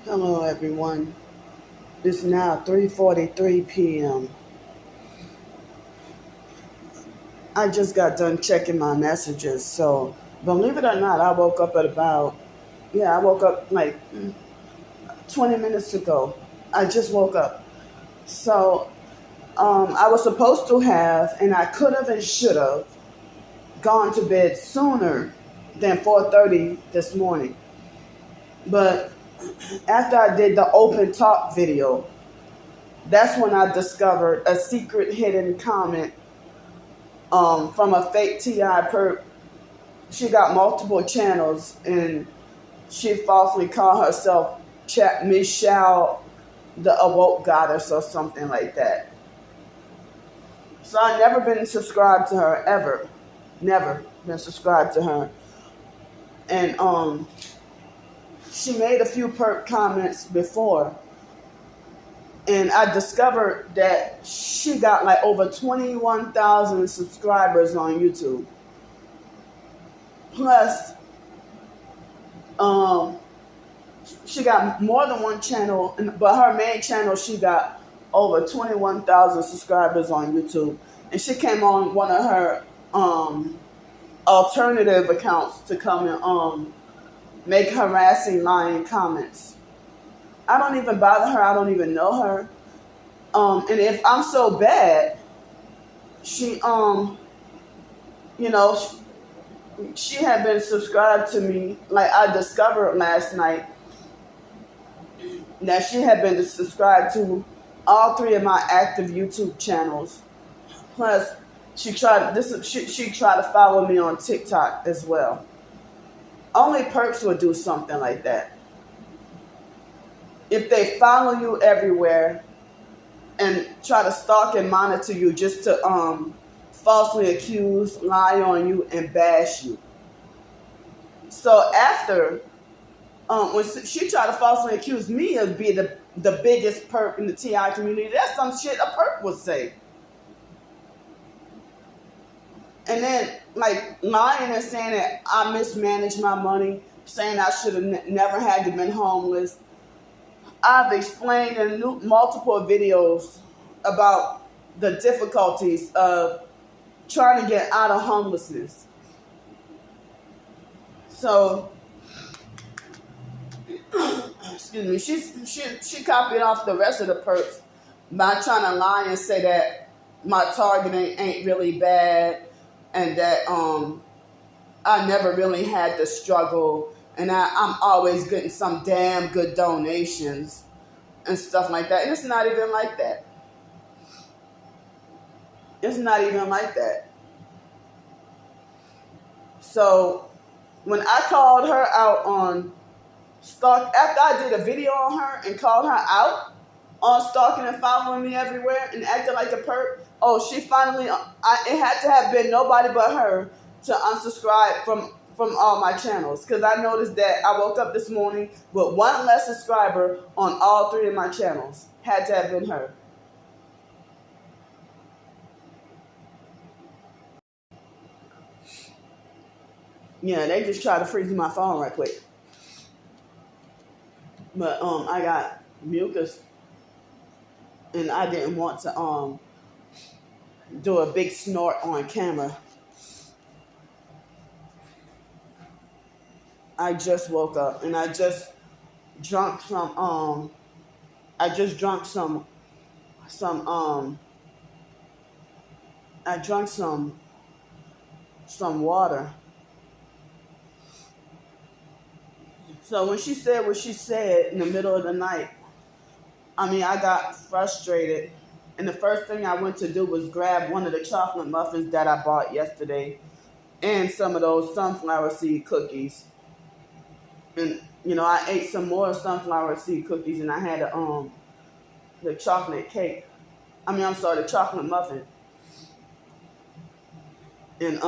Hello everyone. It's now 3:43 p.m. I just got done checking my messages, so believe it or not, I woke up at I woke up like 20 minutes ago. I just woke up. So I was supposed to have, and I could have and should have, gone to bed sooner than 4:30 this morning. But after I did the open talk video, that's when I discovered a secret hidden comment from a fake TI perp. She got multiple channels and she falsely called herself Michelle the Awoke Goddess or something like that. So I never been subscribed to her ever. Never been subscribed to her. And she made a few perp comments before. And I discovered that she got like over 21,000 subscribers on YouTube. Plus, she got more than one channel, but her main channel, she got over 21,000 subscribers on YouTube. And she came on one of her alternative accounts to come and make harassing, lying comments. I don't even bother her. I don't even know her. And if I'm so bad, she, she had been subscribed to me. Like I discovered last night that she had been subscribed to all three of my active YouTube channels. Plus, she tried to follow me on TikTok as well. Only perps would do something like that. If they follow you everywhere and try to stalk and monitor you just to falsely accuse, lie on you, and bash you. So after, when she tried to falsely accuse me of being the biggest perp in the TI community, that's some shit a perp would say. And then, like, lying and saying that I mismanaged my money, saying I should have never had to been homeless. I've explained in multiple videos about the difficulties of trying to get out of homelessness. So, excuse me, she copied off the rest of the perks by trying to lie and say that my targeting ain't really bad and that I never really had to struggle and I'm always getting some damn good donations and stuff like that. And it's not even like that. It's not even like that. So when I called her out on stalk, after I did a video on her and called her out on stalking and following me everywhere and acting like a perp, she finally, it had to have been nobody but her to unsubscribe from all my channels. Because I noticed that I woke up this morning with one less subscriber on all three of my channels. Had to have been her. Yeah, they just tried to freeze my phone right quick. But I got mucus and I didn't want to do a big snort on camera. I just woke up and I just drunk some I drank some water. So when she said what she said in the middle of the night, I got frustrated. And the first thing I went to do was grab one of the chocolate muffins that I bought yesterday and some of those sunflower seed cookies. And, I ate some more sunflower seed cookies and I had the chocolate cake. The chocolate muffin. And,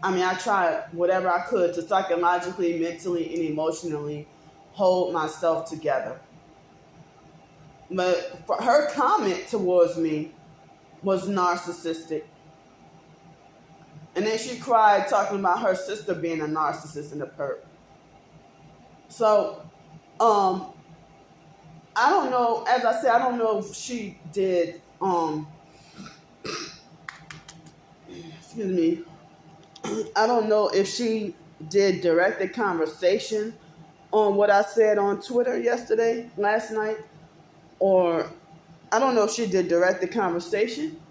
I tried whatever I could to psychologically, mentally, and emotionally hold myself together. But her comment towards me was narcissistic. And then she cried talking about her sister being a narcissist and a perp. So, Um, I don't know. As I said, I don't know if she did. Excuse me. I don't know if she did directed conversation on what I said on Twitter last night, or I don't know if she did directed conversation,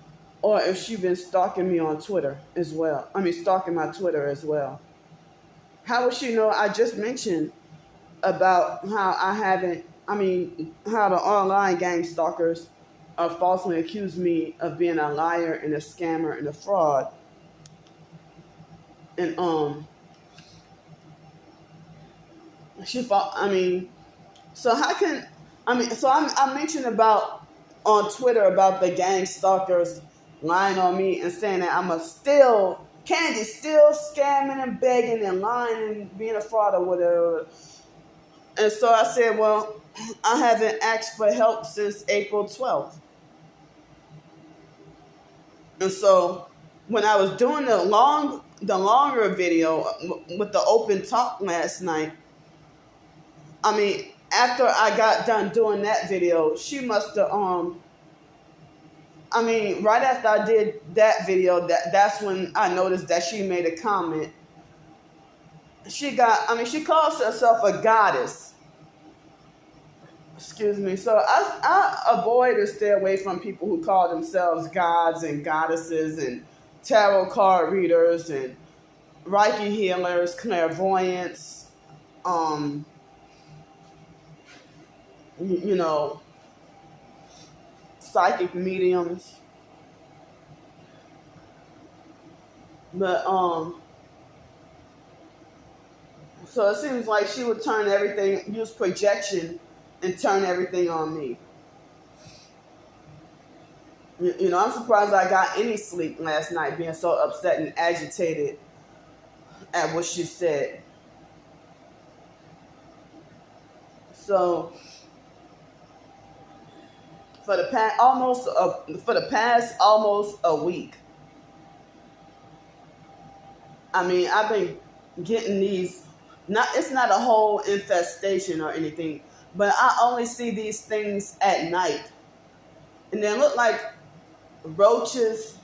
or if she been stalking me on Twitter as well. I mean, stalking my Twitter as well. How would she know? I just mentioned about how I haven't. I mean, how the online gang stalkers falsely accused me of being a liar and a scammer and a fraud. And she thought. I mean, so how can I mean? So I mentioned about on Twitter about the gang stalkers lying on me and saying that I'm a still Candy still scamming and begging and lying and being a fraud or whatever. And so I said, well, I haven't asked for help since April 12th. And so when I was doing the longer video with the open talk last night, I mean, after I got done doing that video, she must have I mean, right after I did that video, that's when I noticed that she made a comment. She calls herself a goddess. Excuse me. So I avoid and stay away from people who call themselves gods and goddesses and tarot card readers and Reiki healers, clairvoyants, you know, psychic mediums. But so it seems like she would use projection and turn everything on me. You know, I'm surprised I got any sleep last night, being so upset and agitated at what she said. So for the past almost a week, I mean, I've been getting these. It's not a whole infestation or anything, but I only see these things at night, and they look like roaches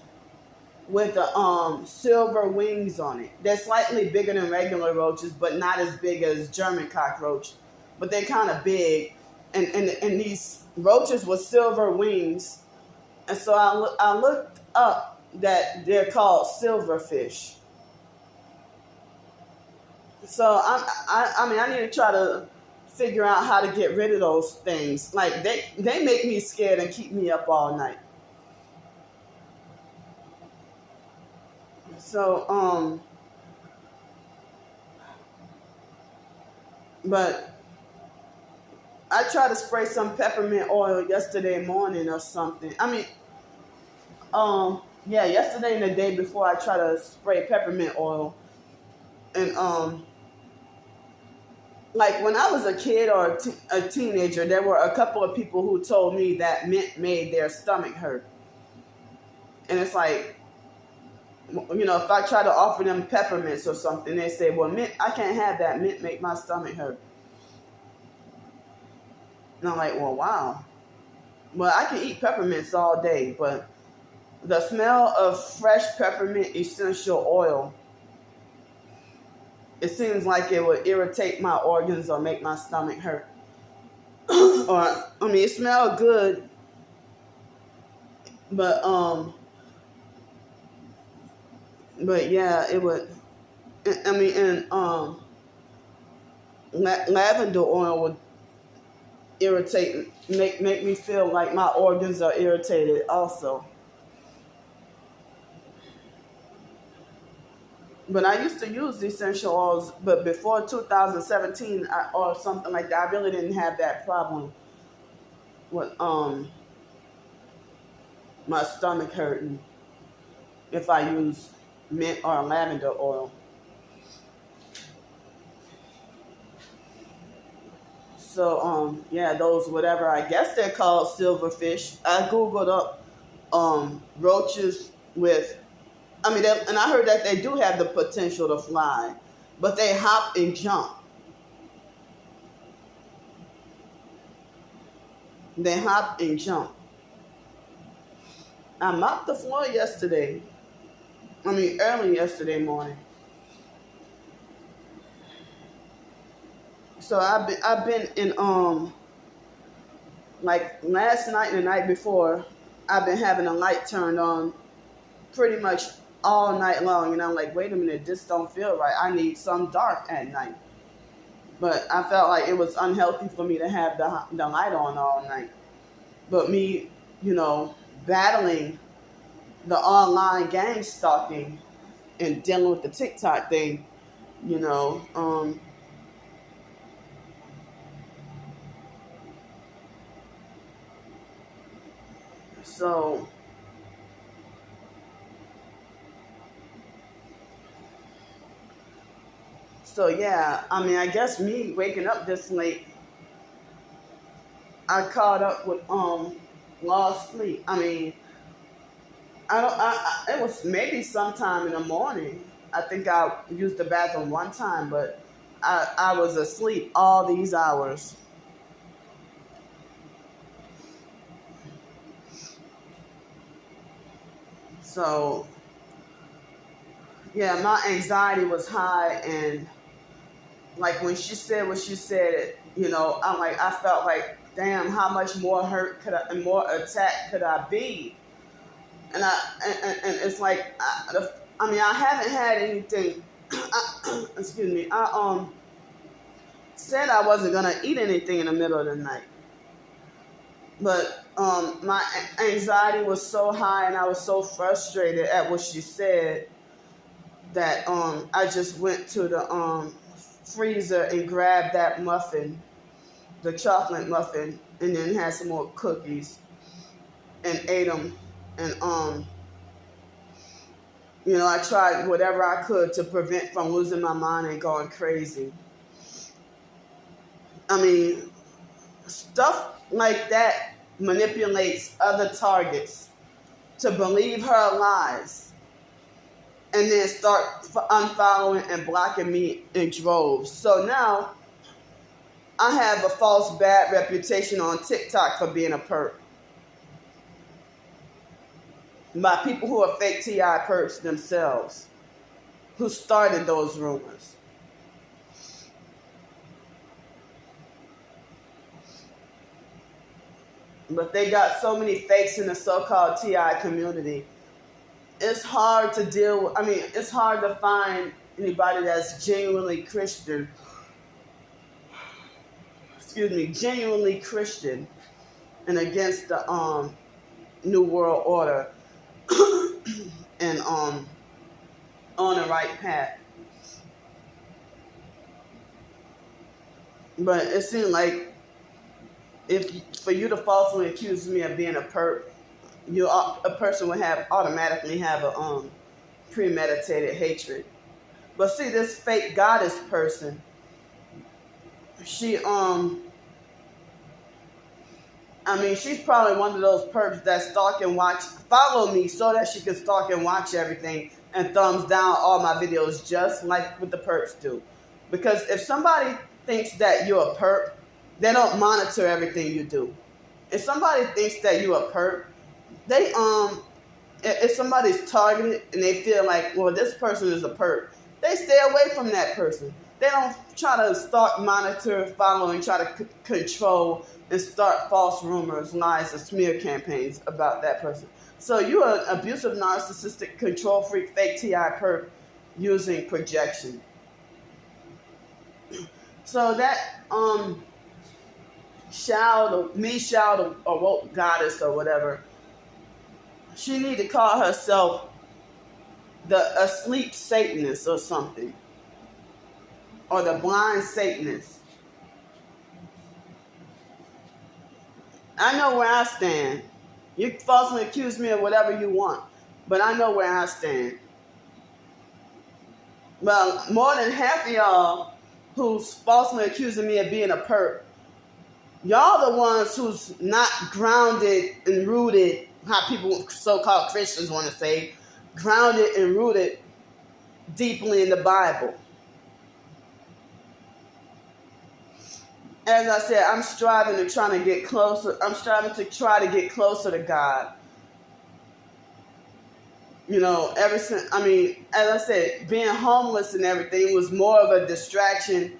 with the silver wings on it. They're slightly bigger than regular roaches, but not as big as German cockroach. But they're kind of big, and these roaches with silver wings. And so I looked up that they're called silverfish. So I mean, I need to try to figure out how to get rid of those things. Like they make me scared and keep me up all night. So but I tried to spray some peppermint oil yesterday morning or something. I mean, yeah, yesterday and the day before I tried to spray peppermint oil, and like when I was a kid or a teenager, there were a couple of people who told me that mint made their stomach hurt. And it's like, you know, if I try to offer them peppermints or something, they say, well, mint, I can't have that. Mint make my stomach hurt. And I'm like, well, wow. Well, I can eat peppermints all day, but the smell of fresh peppermint essential oil, it seems like it would irritate my organs or make my stomach hurt. Or, I mean, it smelled good, but yeah, it would. I mean, and lavender oil would irritate, make me feel like my organs are irritated also. But I used to use essential oils, but before 2017 or something like that, I really didn't have that problem with my stomach hurting if I use mint or lavender oil. So yeah, those whatever, I guess they're called silverfish. I googled up roaches with, I mean, and I heard that they do have the potential to fly, but they hop and jump. They hop and jump. I mopped the floor yesterday. Early yesterday morning. So I've been in like last night and the night before. I've been having a light turned on pretty much all night long, and I'm like, wait a minute, this don't feel right. I need some dark at night. But I felt like it was unhealthy for me to have the light on all night. But me, battling the online gang stalking and dealing with the TikTok thing, you know, so yeah, I guess me waking up this late, I caught up with lost sleep. I don't. It was maybe sometime in the morning. I think I used the bathroom one time, but I was asleep all these hours. So yeah, my anxiety was high, and like when she said what she said, I felt like, damn, how much more hurt could I, and more attacked could I be? And and it's like, I haven't had anything. Excuse me. I said I wasn't gonna eat anything in the middle of the night, but my anxiety was so high, and I was so frustrated at what she said that I just went to the freezer and grabbed that muffin, the chocolate muffin, and then had some more cookies and ate them. And I tried whatever I could to prevent from losing my mind and going crazy. Stuff like that manipulates other targets to believe her lies and then start unfollowing and blocking me in droves. So now I have a false bad reputation on TikTok for being a perp by people who are fake TI perps themselves, who started those rumors. But they got so many fakes in the so-called TI community. It's hard to deal with. It's hard to find anybody that's genuinely Christian. Excuse me, genuinely Christian and against the New World Order and on the right path. But it seemed like for you to falsely accuse me of being a perp, a person would automatically have a premeditated hatred. But see, this fake goddess person, she she's probably one of those perps that stalk and follow me so that she can stalk and watch everything and thumbs down all my videos, just like what the perps do. Because if somebody thinks that you're a perp, they don't monitor everything you do. If somebody thinks that you're a perp, they if somebody's targeted and they feel like, well, this person is a perp, they stay away from that person. They don't try to stalk, monitor, follow, and try to control and start false rumors, lies, and smear campaigns about that person. So you're an abusive, narcissistic, control freak, fake TI perp using projection. So that child or woke goddess or whatever, she need to call herself the asleep Satanist or something, or the blind Satanist. I know where I stand. You falsely accuse me of whatever you want, but I know where I stand. Well, more than half of y'all who's falsely accusing me of being a perp, y'all the ones who's not grounded and rooted, how people, so-called Christians want to say, grounded and rooted deeply in the Bible. as I said, I'm striving to try to get closer. I'm striving to try to get closer to God. You know, ever since, I mean, as I said, being homeless and everything was more of a distraction,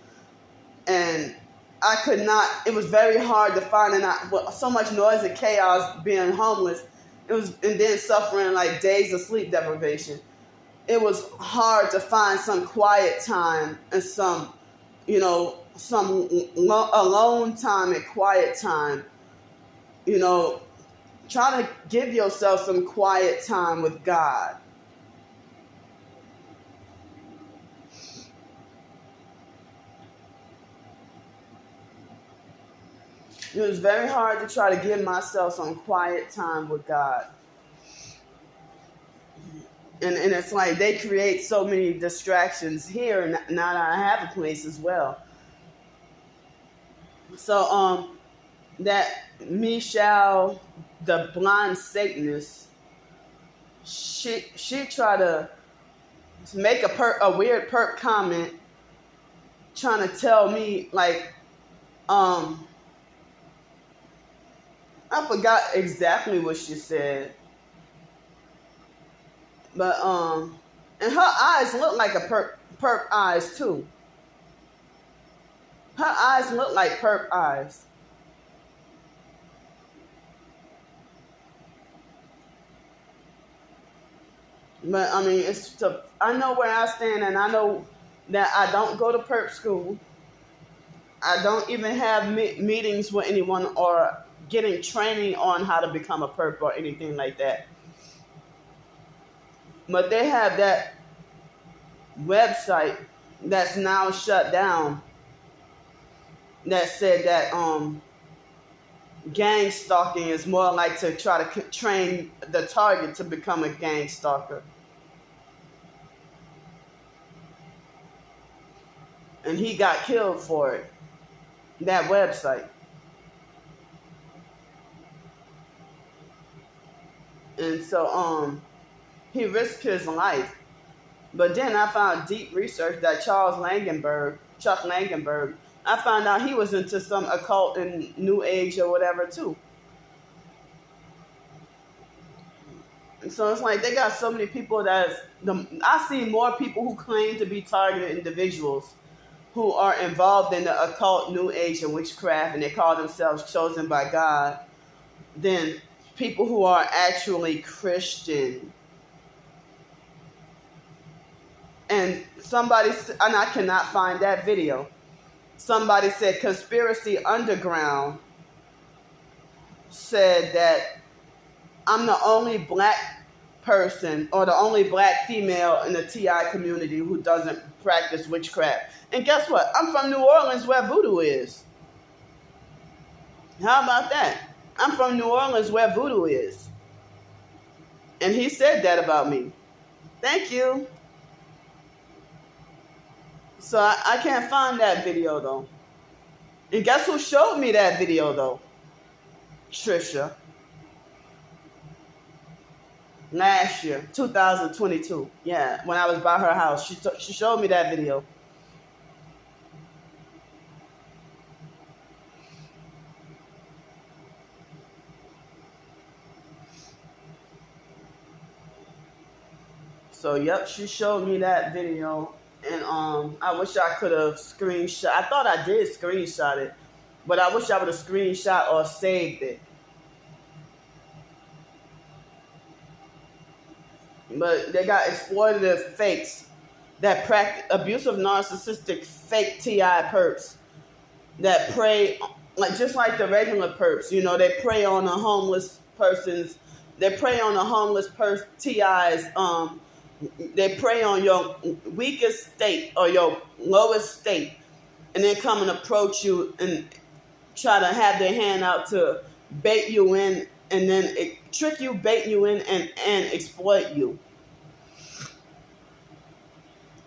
and I could not, it was very hard to find, and so much noise and chaos being homeless, and then suffering like days of sleep deprivation. It was hard to find some quiet time and some, you know, some alone time and quiet time. You know, try to give yourself some quiet time with God. It was very hard to try to give myself some quiet time with God. And it's like they create so many distractions here, and now that I have a place as well. So that Michelle, the blind Satanist, she tried to make a weird perp comment, trying to tell me like I forgot exactly what she said. But and her eyes look like a perp eyes too. Her eyes look like perp eyes. But I mean, I know where I stand, and I know that I don't go to perp school. I don't even have meetings with anyone or getting training on how to become a perp or anything like that. But they have that website that's now shut down that said that gang stalking is more like to try to train the target to become a gang stalker. And he got killed for it. That website. And so he risked his life. But then I found deep research that Chuck Langenberg, I found out he was into some occult and New Age or whatever too. And so it's like they got so many people I see more people who claim to be targeted individuals who are involved in the occult, New Age, and witchcraft, and they call themselves chosen by God, than people who are actually Christian. And I cannot find that video. Somebody said Conspiracy Underground said that I'm the only black person or the only black female in the TI community who doesn't practice witchcraft. And guess what? I'm from New Orleans where voodoo is. How about that? I'm from New Orleans where voodoo is. And he said that about me. Thank you. So I can't find that video though. And guess who showed me that video though? Trisha. Last year, 2022. Yeah, when I was by her house, she showed me that video. So yep, she showed me that video, and I wish I could have screenshot. I thought I did screenshot it, but I wish I would have screenshot or saved it. But they got exploitative fakes that practice abusive, narcissistic, fake TI perps that prey, like just like the regular perps. You know, they prey on the homeless persons. They prey on the homeless TIs. They prey on your weakest state or your lowest state, and then come and approach you and try to have their hand out to bait you in, and then trick you, bait you in, and exploit you.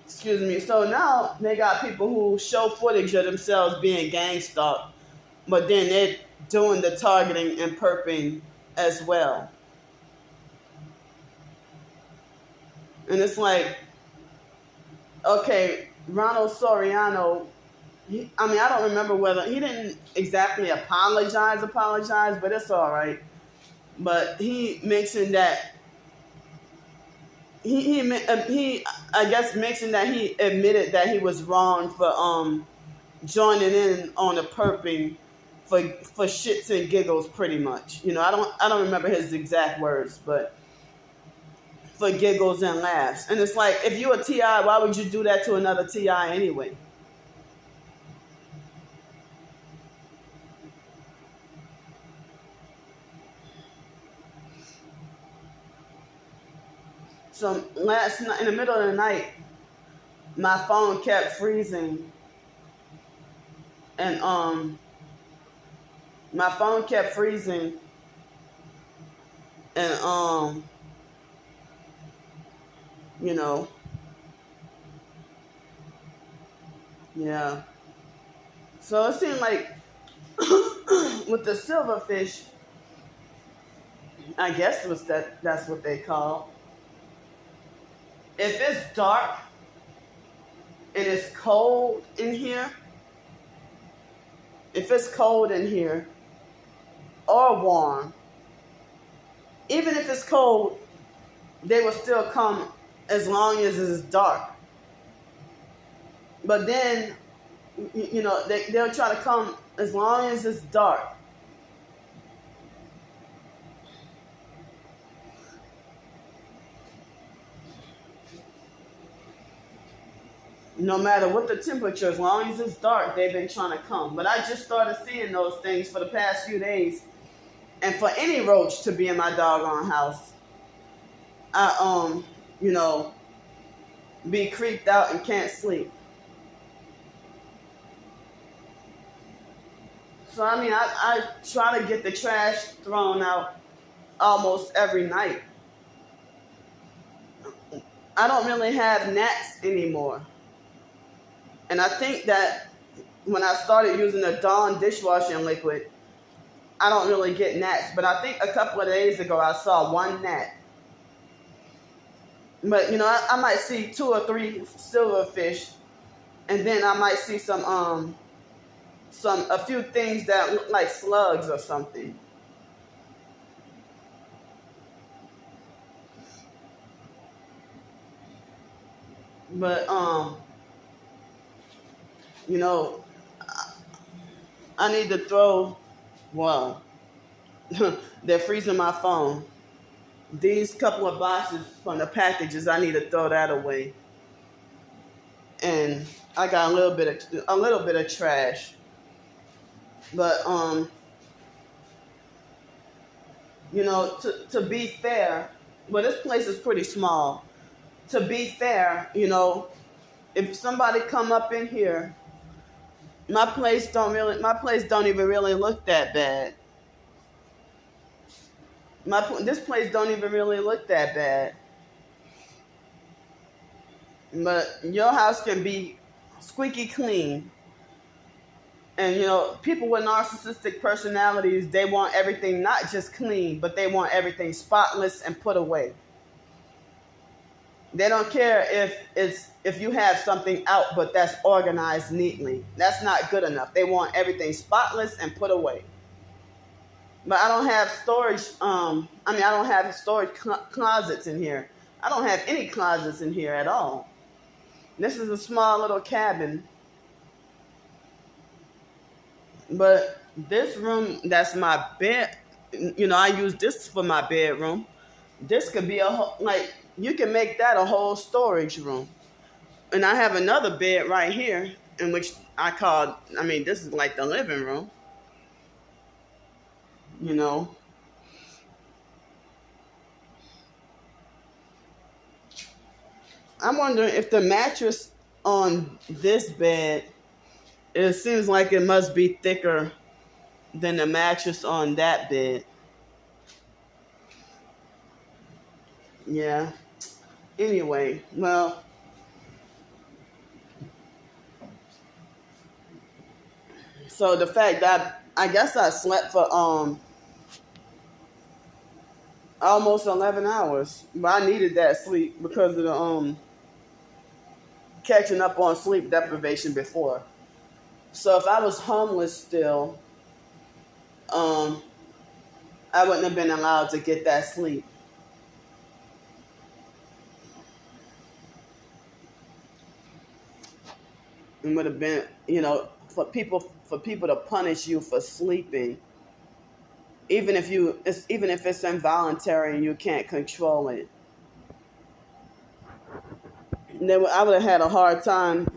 Excuse me. So now they got people who show footage of themselves being gang stalked, but then they're doing the targeting and perping as well. And it's like, okay, Ronald Soriano I mean, I don't remember whether he didn't exactly apologize, but it's all right. But he mentioned that he I guess mentioned that he admitted that he was wrong for joining in on the perping for shits and giggles, pretty much. I don't remember his exact words, but for giggles and laughs. And it's like, if you a TI, why would you do that to another TI anyway? So last night, in the middle of the night, my phone kept freezing, and my phone kept freezing, and you know, yeah. So it seemed like with the silverfish, I guess that's what they call. If it's dark and it's cold in here, if it's cold in here or warm, even if it's cold, they will still come as long as it's dark. But then, they'll try to come as long as it's dark. No matter what the temperature, as long as it's dark, they've been trying to come. But I just started seeing those things for the past few days. And for any roach to be in my doggone house, I, be creeped out and can't sleep. So, I mean, I try to get the trash thrown out almost every night. I don't really have gnats anymore. And I think that when I started using the Dawn dishwashing liquid, I don't really get gnats. But I think a couple of days ago I saw one gnat. But, I might see 2 or 3 silverfish. And then I might see a few things that look like slugs or something. But, I need to throw, well, they're freezing my phone. These couple of boxes from the packages, I need to throw that away. And I got a little bit of trash. But, to be fair, well, this place is pretty small. To be fair, if somebody come up in here, my place don't even really look that bad. This place don't even really look that bad. But your house can be squeaky clean. And, people with narcissistic personalities, they want everything not just clean, but they want everything spotless and put away. They don't care if you have something out, but that's organized neatly. That's not good enough. They want everything spotless and put away. But I don't have storage. I don't have storage closets in here. I don't have any closets in here at all. This is a small little cabin. But this room, that's my bed. I use this for my bedroom. This could be you can make that a whole storage room. And I have another bed right here, in which this is like the living room. I'm wondering if the mattress on this bed, it seems like it must be thicker than the mattress on that bed. Yeah. Anyway, well, so the fact that I guess I slept for almost 11 hours, but I needed that sleep because of the catching up on sleep deprivation before. So if I was homeless still, um, I wouldn't have been allowed to get that sleep. It would have been, for people to punish you for sleeping, even if it's involuntary and you can't control it. And then I would have had a hard time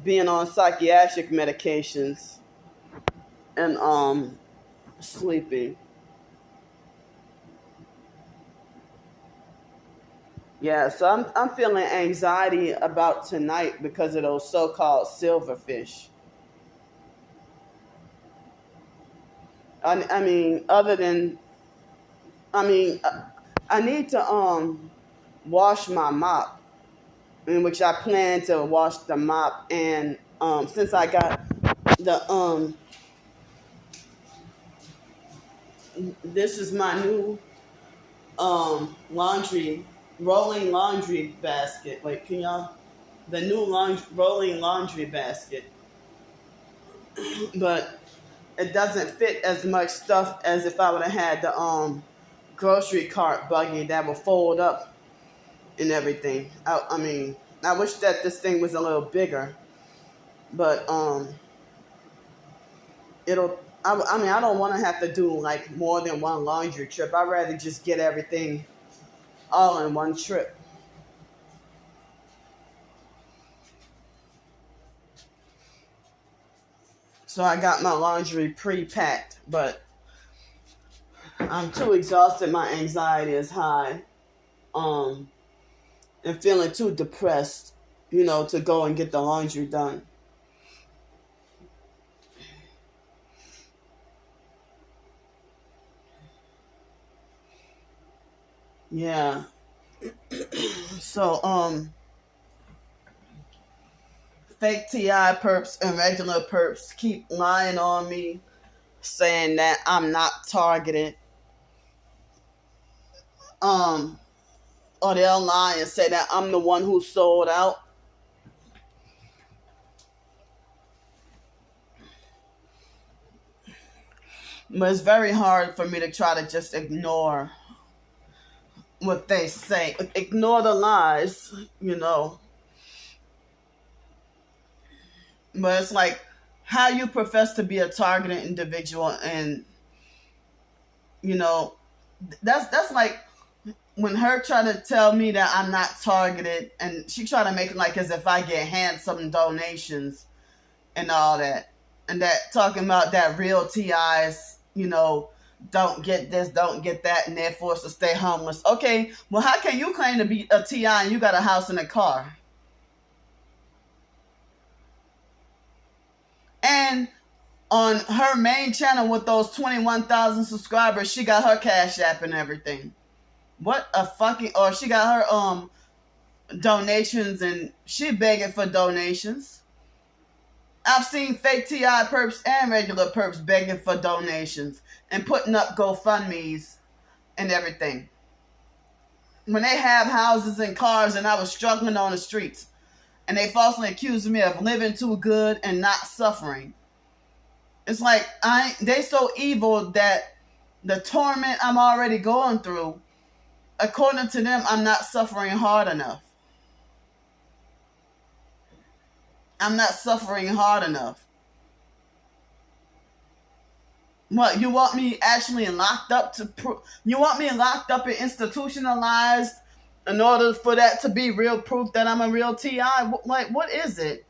being on psychiatric medications and sleeping. Yeah, so I'm feeling anxiety about tonight because of those so-called silverfish. I mean, other than I mean, I need to wash my mop, in which I plan to wash the mop, and since I got the this is my new laundry rolling laundry basket. Wait, can y'all the new rolling laundry basket, but it doesn't fit as much stuff as if I would have had the grocery cart buggy that will fold up and everything. I mean, I wish that this thing was a little bigger, but it'll. I mean, I don't want to have to do like more than one laundry trip. I'd rather just get everything all in one trip. So I got my laundry pre-packed, but I'm too exhausted. My anxiety is high, um, and feeling too depressed, to go and get the laundry done. Yeah. So, fake TI perps and regular perps keep lying on me, saying that I'm not targeted. Um, or they'll lie and say that I'm the one who sold out. But it's very hard for me to try to just ignore what they say, ignore the lies, But it's like how you profess to be a targeted individual, and you know that's like when her trying to tell me that I'm not targeted, and she trying to make it like as if I get handsome donations and all that, and that talking about that real TIs, don't get this, don't get that, and they're forced to stay homeless. Okay, well, how can you claim to be a TI and you got a house and a car? And on her main channel with those 21,000 subscribers, she got her Cash App and everything. What a fucking, or she got her donations and she begging for donations. I've seen fake TI perps and regular perps begging for donations and putting up GoFundMe's and everything. When they have houses and cars and I was struggling on the streets, and they falsely accused me of living too good and not suffering. It's like they so evil that the torment I'm already going through, according to them, I'm not suffering hard enough. I'm not suffering hard enough. What, you want me actually locked up you want me locked up and institutionalized in order for that to be real proof that I'm a real TI? Like, what is it?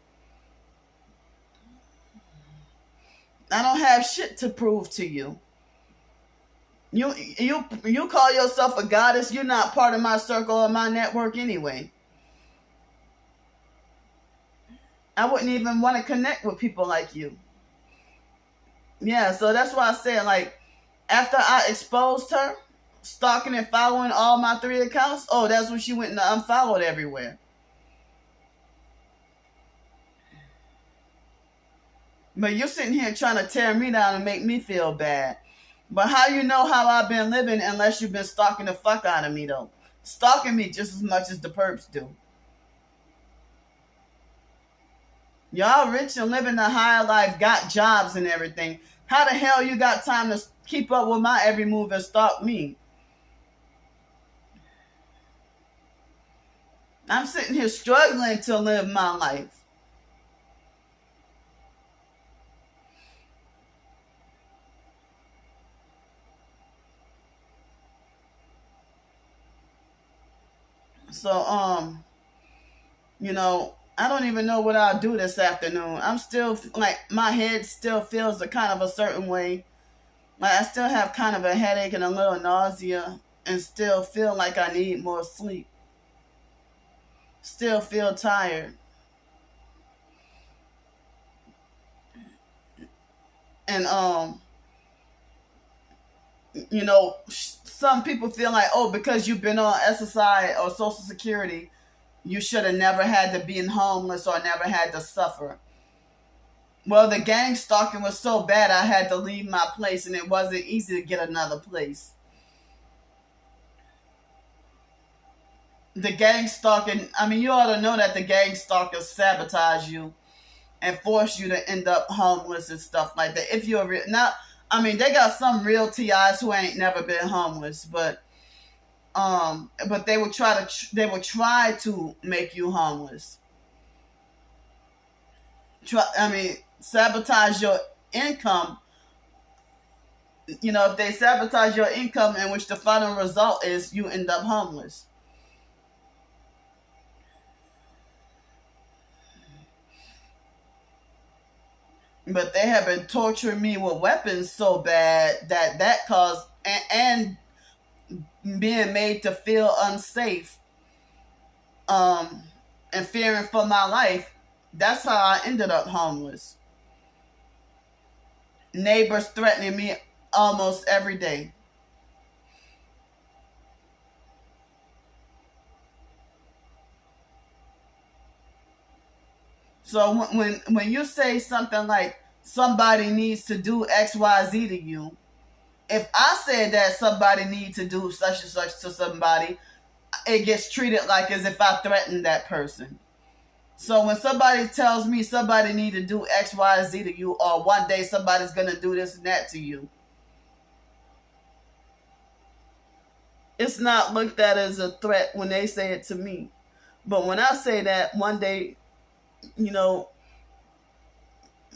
I don't have shit to prove to you. You call yourself a goddess. You're not part of my circle or my network anyway. I wouldn't even want to connect with people like you. Yeah, so that's why I said, like, after I exposed her, stalking and following all my 3 accounts, oh, that's when she went and unfollowed everywhere. But you're sitting here trying to tear me down and make me feel bad. But how you know how I've been living unless you've been stalking the fuck out of me, though? Stalking me just as much as the perps do. Y'all rich and living a higher life, got jobs and everything. How the hell you got time to keep up with my every move and stalk me? I'm sitting here struggling to live my life. So, I don't even know what I'll do this afternoon. I'm still, like, my head still feels a kind of a certain way. Like, I still have kind of a headache and a little nausea and still feel like I need more sleep. Still feel tired. And, some people feel like, oh, because you've been on SSI or Social Security, you should have never had to be homeless or never had to suffer. Well, the gang stalking was so bad I had to leave my place, and it wasn't easy to get another place. The gang stalking, I mean, you ought to know that the gang stalkers sabotage you and force you to end up homeless and stuff like that. If you're now, I mean, they got some real TIs who ain't never been homeless, but they would try to make you homeless. Sabotage your income. If they sabotage your income, in which the final result is you end up homeless. But they have been torturing me with weapons so bad that caused and being made to feel unsafe, and fearing for my life. That's how I ended up homeless. Neighbors threatening me almost every day. So when you say something like somebody needs to do XYZ to you, if I said that somebody needs to do such and such to somebody, it gets treated like as if I threatened that person. So when somebody tells me somebody need to do XYZ to you, or one day somebody's going to do this and that to you, it's not looked at as a threat when they say it to me. But when I say that one day,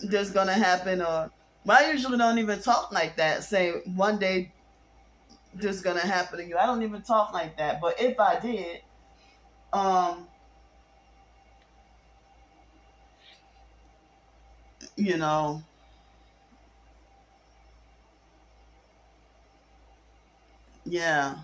there's going to happen, or I usually don't even talk like that. Say one day this is going to happen to you. I don't even talk like that. But if I did, yeah.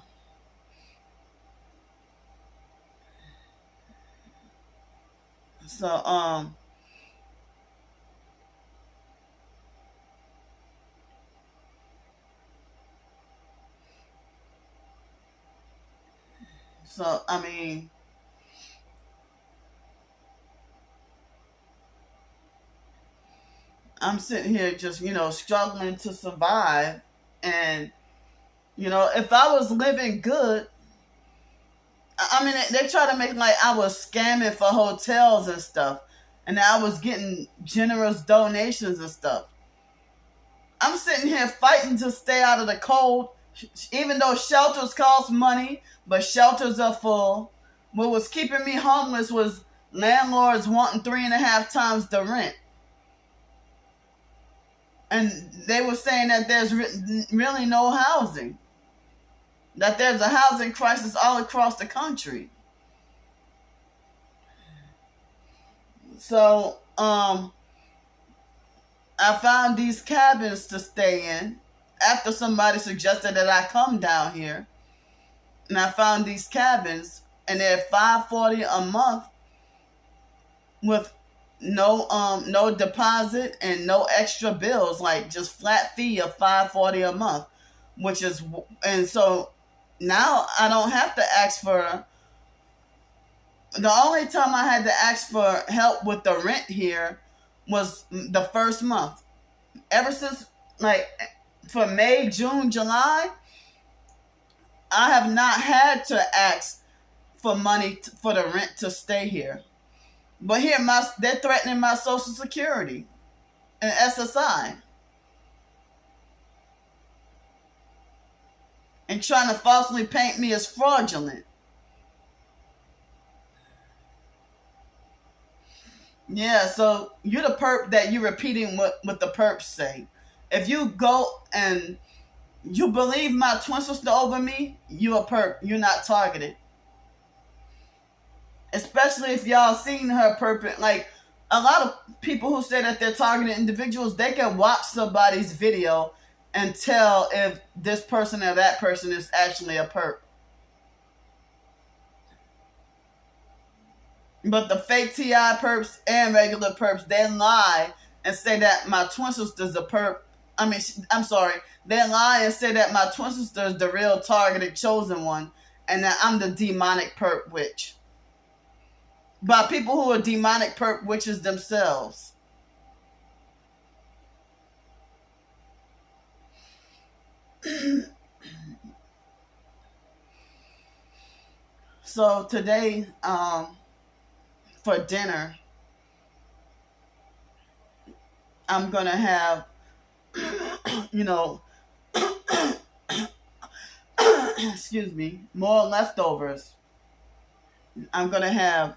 So, I mean, I'm sitting here just, struggling to survive. And, if I was living good, I mean, they try to make like I was scamming for hotels and stuff. And I was getting generous donations and stuff. I'm sitting here fighting to stay out of the cold, even though shelters cost money, but shelters are full. What was keeping me homeless was landlords wanting 3.5 times the rent. And they were saying that there's really no housing. That there's a housing crisis all across the country. So, I found these cabins to stay in after somebody suggested that I come down here. And I found these cabins, and they're $540 a month with no deposit and no extra bills, like just flat fee of $540 a month, and so now I don't have to ask for. The only time I had to ask for help with the rent here was the first month. Ever since, like, for May, June, July, I have not had to ask for money for the rent to stay here. But here, they're threatening my Social Security and SSI and trying to falsely paint me as fraudulent. Yeah, so you're the perp that you're repeating what the perps say. If you go and you believe my twin sister over me, you a perp. You're not targeted. Especially if y'all seen her perp. Like, a lot of people who say that they're targeted individuals, they can watch somebody's video and tell if this person or that person is actually a perp. But the fake TI perps and regular perps, they lie and say that my twin sister's a perp. I'm sorry. They lie and say that my twin sister is the real targeted chosen one and that I'm the demonic perp witch. By people who are demonic perp witches themselves. So today, for dinner, I'm going to have, excuse me, more leftovers. I'm going to have,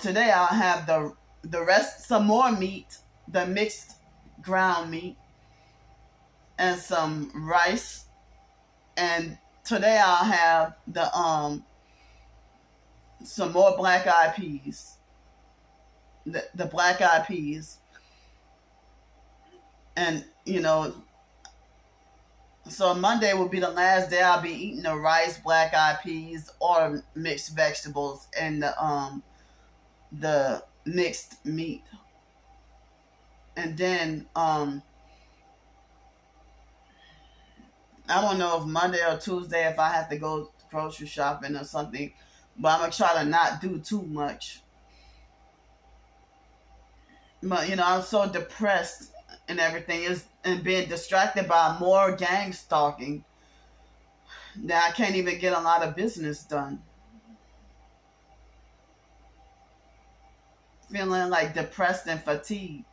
today I'll have the rest, some more meat, the mixed ground meat, and some rice. And today I'll have some more black eyed peas. The black eyed peas. And, so Monday will be the last day I'll be eating the rice, black eyed peas, or mixed vegetables, and the mixed meat. And then, I don't know if Monday or Tuesday if I have to go grocery shopping or something, but I'm going to try to not do too much. But, I'm so depressed and everything and being distracted by more gang stalking that I can't even get a lot of business done. Feeling like depressed and fatigued.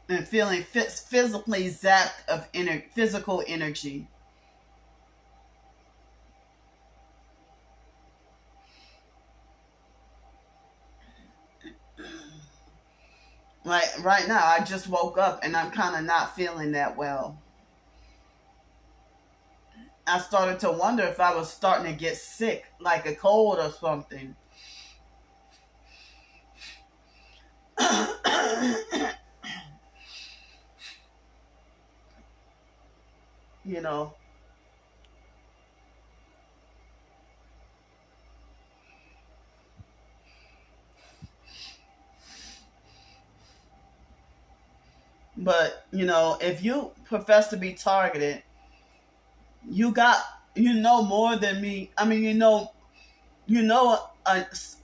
And feeling physically zapped of physical energy. Like right now, I just woke up and I'm kind of not feeling that well. I started to wonder if I was starting to get sick, like a cold or something. But, if you profess to be targeted, you know more than me. I mean, enough. It's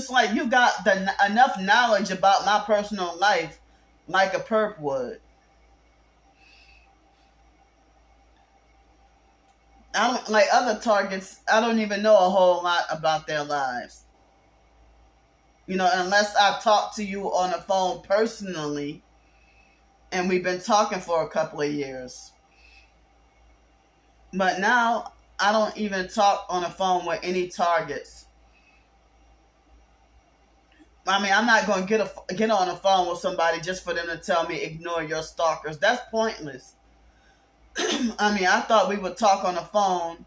like you got enough knowledge about my personal life, like a perp would. I don't like other targets. I don't even know a whole lot about their lives. Unless I talk to you on the phone personally, and we've been talking for a couple of years. But now I don't even talk on the phone with any targets. I mean, I'm not going to get on the phone with somebody just for them to tell me ignore your stalkers. That's pointless. I mean, I thought we would talk on the phone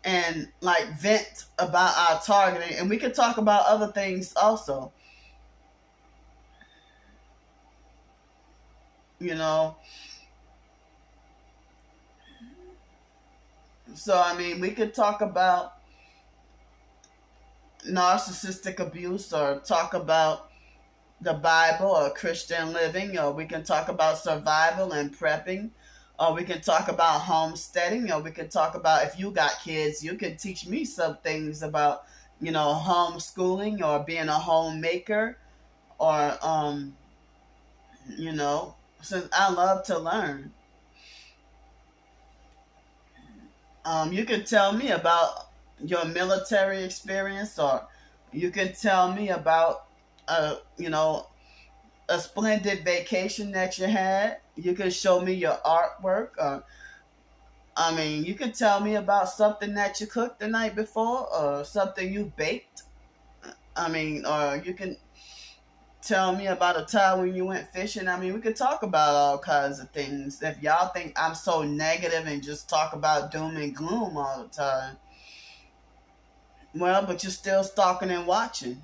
and like vent about our targeting, and we could talk about other things also. So, I mean, we could talk about narcissistic abuse or talk about the Bible or Christian living, or we can talk about survival and prepping, or we can talk about homesteading, or we can talk about if you got kids, you can teach me some things about, homeschooling or being a homemaker or, since I love to learn. You can tell me about your military experience, or you can tell me about, you know, a splendid vacation that you had. You can show me your artwork. I mean, you can tell me about something that you cooked the night before, or something you baked. I mean, or you can tell me about a time when you went fishing. I mean, we could talk about all kinds of things. If y'all think I'm so negative and just talk about doom and gloom all the time, well, but you're still stalking and watching.